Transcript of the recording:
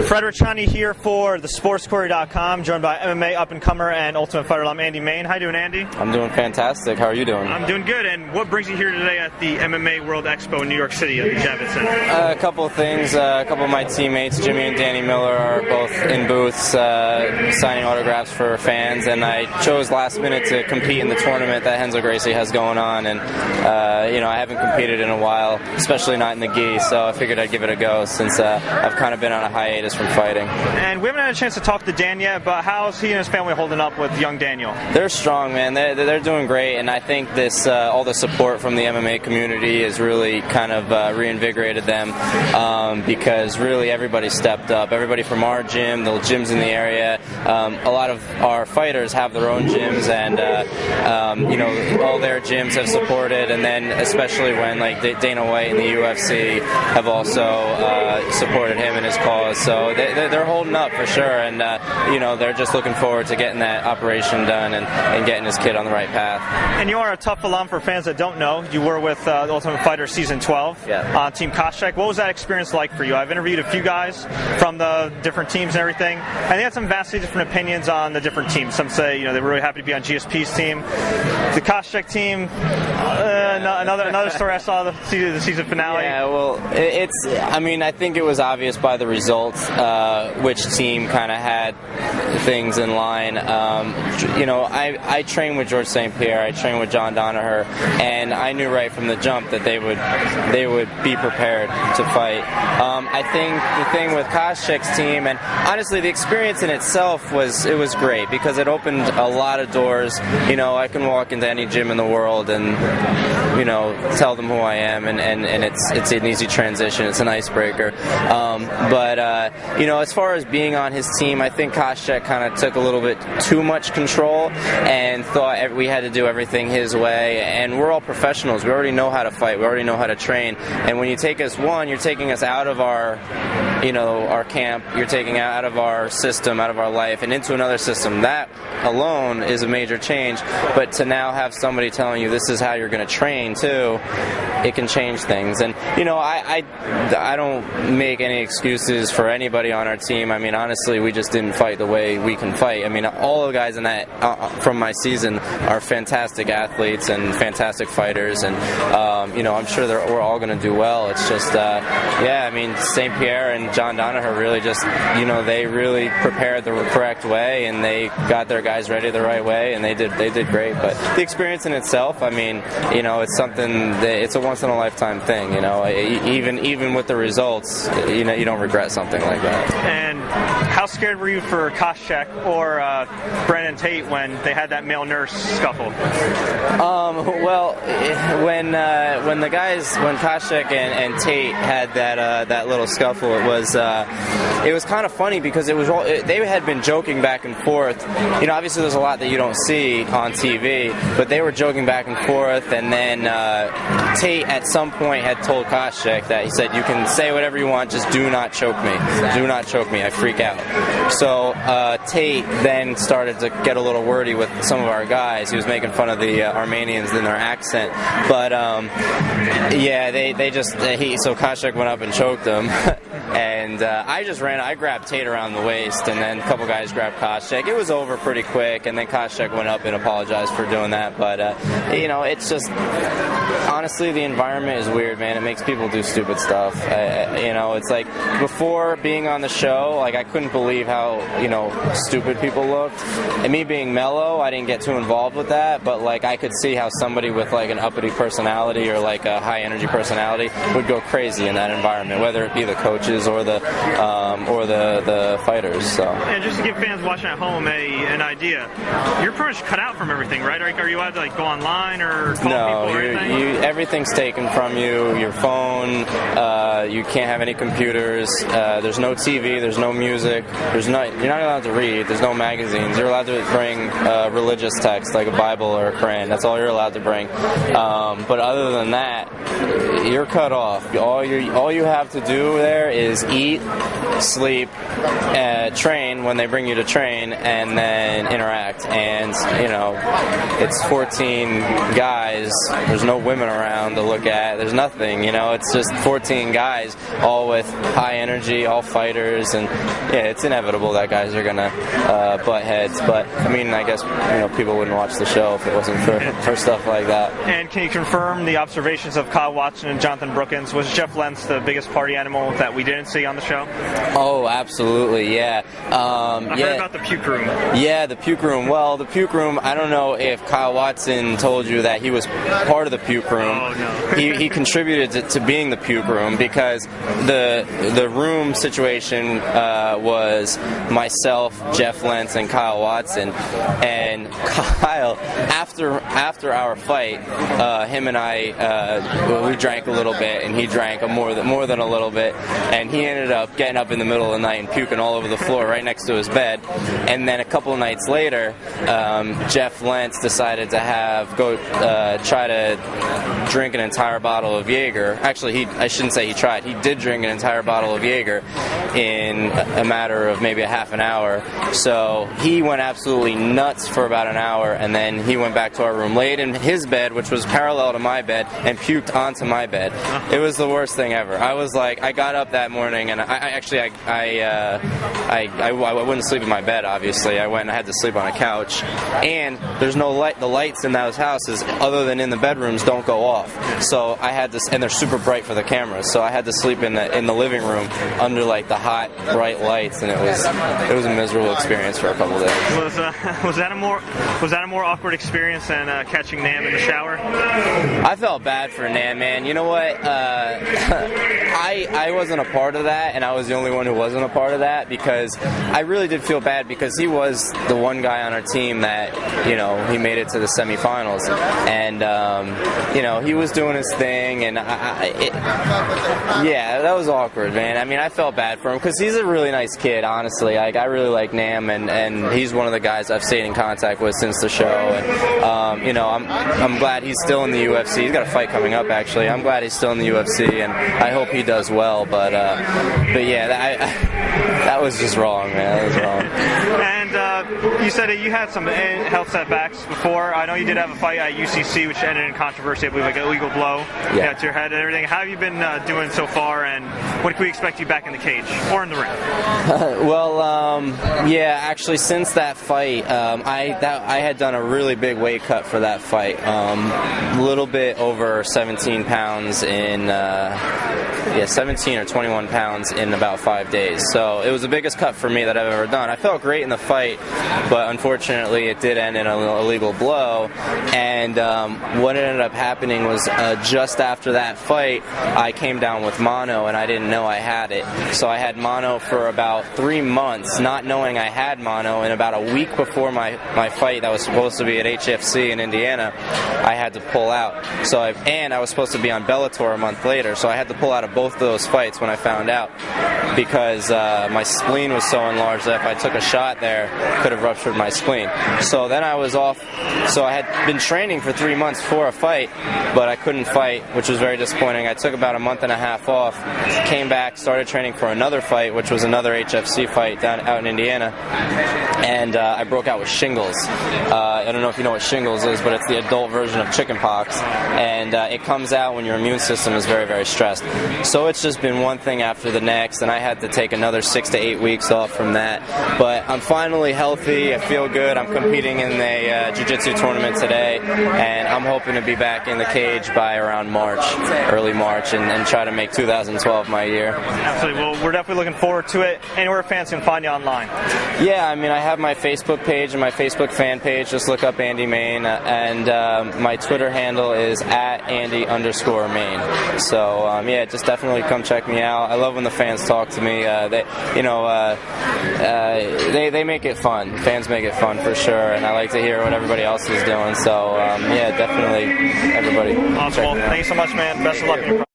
Fred Richani here for the SportsCourier.com, joined by MMA up-and-comer and Ultimate Fighter alum Andy Maine. How you doing, Andy? I'm doing fantastic. How are you doing? I'm doing good. And what brings you here today at the MMA World Expo in New York City at the Javits Center? A couple of things. A couple of my teammates, Jimmy and Danny Miller, are both in booths signing autographs for fans, and I chose last minute to compete in the tournament that Hensel Gracie has going on, and I haven't competed in a while, especially not in the gi, so I figured I'd give it a go since I've kind of been on a hiatus from fighting. And we haven't had a chance to talk to Dan yet, but how's he and his family holding up with young Daniel? They're strong, man. They're doing great, and I think this all the support from the MMA community has really kind of reinvigorated them because really everybody stepped up. Everybody from our gym, the gyms in the area, a lot of our fighters have their own gyms, and all their gyms have supported, and then especially when like Dana White and the UFC have also supported him in his cause. So they're holding up for sure, and they're just looking forward to getting that operation done and getting his kid on the right path. And you are a TUF alum. For fans that don't know, you were with the Ultimate Fighter Season 12 on Team Koscheck. What was that experience like for you? I've interviewed a few guys from the different teams and everything, and they had some vastly different opinions on the different teams. Some say they were really happy to be on GSP's team. The Koscheck team, another story I saw the season finale. Yeah, well, I think it was obvious by the results which team kind of had things in line. I trained with George St-Pierre, I trained with John Danaher, and I knew right from the jump that they would be prepared to fight. I think the thing with Koscheck's team, and honestly the experience in itself was great because it opened a lot of doors. I can walk into any gym in the world and tell them who I am, and it's an easy transition. It's an icebreaker. As far as being on his team, I think Koscheck kind of took a little bit too much control and thought we had to do everything his way. And we're all professionals. We already know how to fight. We already know how to train. And when you take us you're taking us out of our camp. You're taking out of our system, out of our life, and into another system. That alone is a major change. But to now have somebody telling you this is how you're going to train too, it can change things. And I don't make any excuses for anybody on our team. I mean, honestly, we just didn't fight the way we can fight. I mean, all the guys in that from my season are fantastic athletes and fantastic fighters, and I'm sure we're all going to do well. It's just St-Pierre and John Danaher really just they really prepared the correct way, and they got their guys ready the right way, and they did great. But the experience in itself, it's something that it's a once in a lifetime thing. Even with the results, you don't regret something like that. And how scared were you for Koscheck or Brennan Tate when they had that male nurse scuffle? When Koscheck and Tate had that little scuffle, it was kind of funny because they had been joking back and forth. Obviously there's a lot that you don't see on TV, but they were joking back and forth, and then Tate at some point had told Koscheck that he said, "You can say whatever you want, just do not choke me. Do not choke me. I freak out." So Tate then started to get a little wordy with some of our guys. He was making fun of the Armenians and their accent, but so Koscheck went up and choked him. And I grabbed Tate around the waist, and then a couple guys grabbed Koscheck. It was over pretty quick, and then Koscheck went up and apologized for doing that. But, it's just, honestly, the environment is weird, man. It makes people do stupid stuff. It's like, before being on the show, like, I couldn't believe how, stupid people looked. And me being mellow, I didn't get too involved with that, but, like, I could see how somebody with, like, an uppity personality or, like, a high-energy personality would go crazy in that environment, whether it be the coaches or the fighters. So. And just to give fans watching at home an idea, you're pretty much cut out from everything, right? Are you allowed to go online or call people or anything? Everything's taken from you. Your phone. You can't have any computers. There's no TV. There's no music. You're not allowed to read. There's no magazines. You're allowed to bring religious text like a Bible or a Quran. That's all you're allowed to bring. But other than that, you're cut off. All you have to do there is eat, sleep, train when they bring you to train, and then interact. And you know, it's 14 guys. There's no women around to look at. There's nothing. You know, it's just 14 guys, all with high energy, all fighters, and yeah, it's inevitable that guys are gonna butt heads. But I mean, I guess people wouldn't watch the show if it wasn't for stuff like that. And can you confirm the observations of Kyle Watson and Jonathan Brookins? Was Jeff Lentz the biggest party animal that we didn't see on the show? Oh, absolutely, yeah. I heard about the puke room. Yeah, the puke room. Well, the puke room, I don't know if Kyle Watson told you that he was part of the puke room. Oh, no. he contributed to being the puke room, because the room situation was myself, Jeff Lentz, and Kyle Watson. And Kyle, after our fight, him and I, we drank a little bit, and he drank more than a little bit, and he ended up getting up in the middle of the night and puking all over the floor right next to his bed. And then a couple of nights later, Jeff Lentz decided to go try to drink an entire bottle of Jaeger. Actually, I shouldn't say he tried. He did drink an entire bottle of Jaeger in a matter of maybe a half an hour. So he went absolutely nuts for about an hour, and then he went back to our room, laid in his bed, which was parallel to my bed, and puked onto my bed. It was the worst thing ever. I was like, I got up that morning, and I wouldn't sleep in my bed, obviously. I went and I had to sleep on a couch. And there's no light. The lights in those houses, other than in the bedrooms, don't go off. So I had to, and they're super bright for the cameras. So I had to sleep in the living room under like the hot, bright lights, and it was a miserable experience for a couple of days. Was that a more awkward experience than catching Nam in the shower? I felt bad for Nam, man. You know what? I wasn't a part of that, and I was the only one who wasn't a part of that, because I really did feel bad, because he was the one guy on our team that, he made it to the semifinals, and he was doing his thing, and yeah, that was awkward, man. I mean, I felt bad for him, because he's a really nice kid, honestly. Like, I really like Nam, and he's one of the guys I've stayed in contact with since the show, and I'm glad he's still in the UFC. He's got a fight coming up, actually. I'm glad he's still in the UFC, and I hope he does well. But yeah, that was just wrong, man. That was wrong. And you said that you had some health setbacks before. I know you did have a fight at UCC, which ended in controversy, I believe, like an illegal blow to your head and everything. How have you been doing so far, and when can we expect you back in the cage or in the ring? Yeah, actually, since that fight, I had done a really big weight cut for that fight. A little bit over 17 pounds in 17 or 21 pounds in about 5 days. So it was the biggest cut for me that I've ever done. I felt great in the fight, but unfortunately it did end in an illegal blow. And what ended up happening was just after that fight, I came down with mono, and I didn't know I had it. So I had mono for about 3 months, not knowing I had mono. And about a week before my fight that was supposed to be at HFC in Indiana, I had to pull out. And I was supposed to be on Bellator a month later, so I had to pull out of both of those fights when I found out, because my spleen was so enlarged that if I took a shot there, it could have ruptured my spleen. So then I was off. So I had been training for 3 months for a fight, but I couldn't fight, which was very disappointing. I took about a month and a half off, came back, started training for another fight, which was another HFC fight out in Indiana, and I broke out with shingles. I don't know if you know what shingles is, but it's the adult version of chickenpox, and it comes out when your immune system is very, very stressed. So it's just been one thing after the next, and I had to take another 6 to 8 weeks off from that. But I'm finally healthy. I feel good. I'm competing in a jiu-jitsu tournament today, and I'm hoping to be back in the cage by around March, early March, and try to make 2012 my year. Absolutely. Well, we're definitely looking forward to it. Anywhere fans can find you online? Yeah, I mean, I have my Facebook page and my Facebook fan page. Just look up Andy Maine, and my Twitter handle is @Andy_Maine. So yeah, just definitely come check me out. I love when the fans talk to me. They make it fun. Fans make it fun for sure, and I like to hear what everybody else is doing. So yeah, definitely everybody. Awesome. Well, thank you so much, man. Best of luck in your